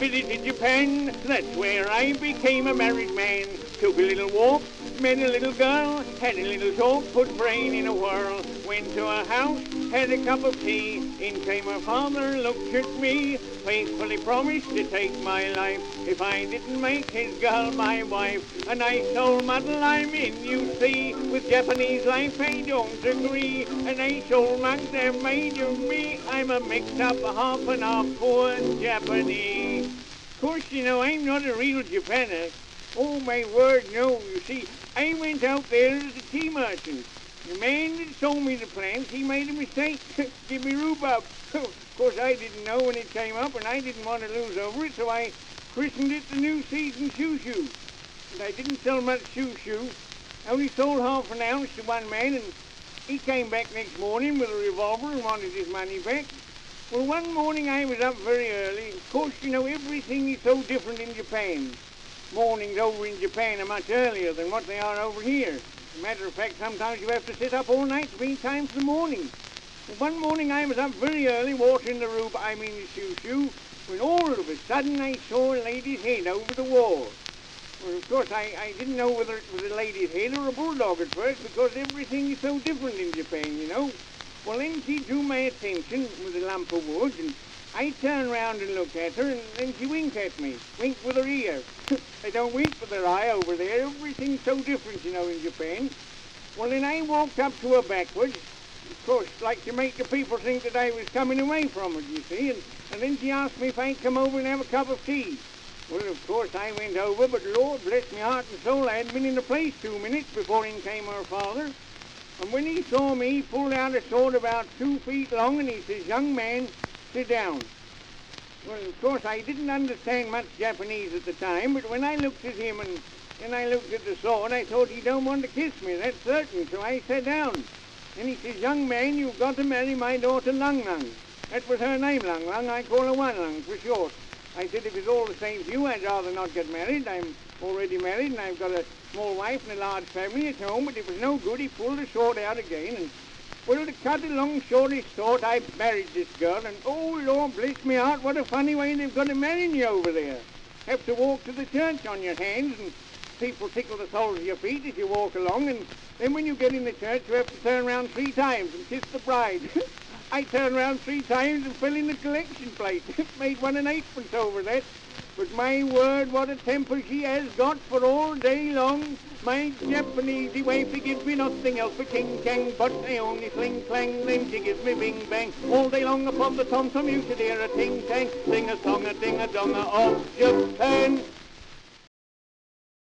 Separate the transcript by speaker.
Speaker 1: visited Japan. That's where I became a married man. Took a little walk, met a little girl, had a little talk, put brain in a whirl. Went to her house, had a cup of tea. In came her father, looked at me, faithfully promised to take my life if I didn't make his girl my wife. A nice old muddle I'm in, you see. With Japanese life I don't agree. A nice old mug they've made of me. I'm a mixed up half and half poor Japanese. Of course, you know, I'm not a real Japaner. Oh, my word, no. You see, I went out there as a tea merchant. The man that sold me the plants, he made a mistake. Give me rhubarb. Of course, I didn't know when it came up, and I didn't want to lose over it, so I christened it the New Season Shoo-Shoo. And I didn't sell much shoo-shoo. I only sold half an ounce to one man, and he came back next morning with a revolver and wanted his money back. Well, one morning I was up very early. Of course, you know, everything is so different in Japan. Mornings over in Japan are much earlier than what they are over here. As a matter of fact, sometimes you have to sit up all night to be in time for the morning. Well, one morning I was up very early watering the the shoo-shoo, when all of a sudden I saw a lady's head over the wall. Well, of course, I didn't know whether it was a lady's head or a bulldog at first, because everything is so different in Japan, you know. Well, then she drew my attention with a lump of wood, and I turned round and looked at her, and then she winked at me. Winked with her ear. They don't wink with their eye over there. Everything's so different, you know, in Japan. Well, then I walked up to her backwards. Of course, like to make the people think that I was coming away from her, you see. And then she asked me if I'd come over and have a cup of tea. Well, of course, I went over, but Lord bless my heart and soul, I hadn't been in the place 2 minutes before in came her father. And when he saw me, he pulled out a sword about 2 feet long, and he says, "Young man, sit down." Well, of course, I didn't understand much Japanese at the time, but when I looked at him and then I looked at the sword, I thought he don't want to kiss me, that's certain, so I sat down. And he says, "Young man, you've got to marry my daughter Lung Lung." That was her name, Lung Lung. I call her One Lung for short. I said, if it's all the same to you, I'd rather not get married. I'm already married, and I've got a small wife and a large family at home, but it was no good. He pulled the sword out again, and, well, to cut a long story short, I married this girl, and, oh, Lord bless me heart, what a funny way they've got to marry you over there. Have to walk to the church on your hands, and people tickle the soles of your feet as you walk along, and then when you get in the church, you have to turn around 3 times and kiss the bride. I turned around 3 times and fell in the collection plate. Made 1 8 over that. But my word, what a temper she has got for all day long. My Japanese wife, she gives me nothing else but king-kang, but I only sling-clang, then she gives me bing-bang. All day long upon the tom-tom you should hear a ting-tang, sing a song, a ding-a-dong of Japan.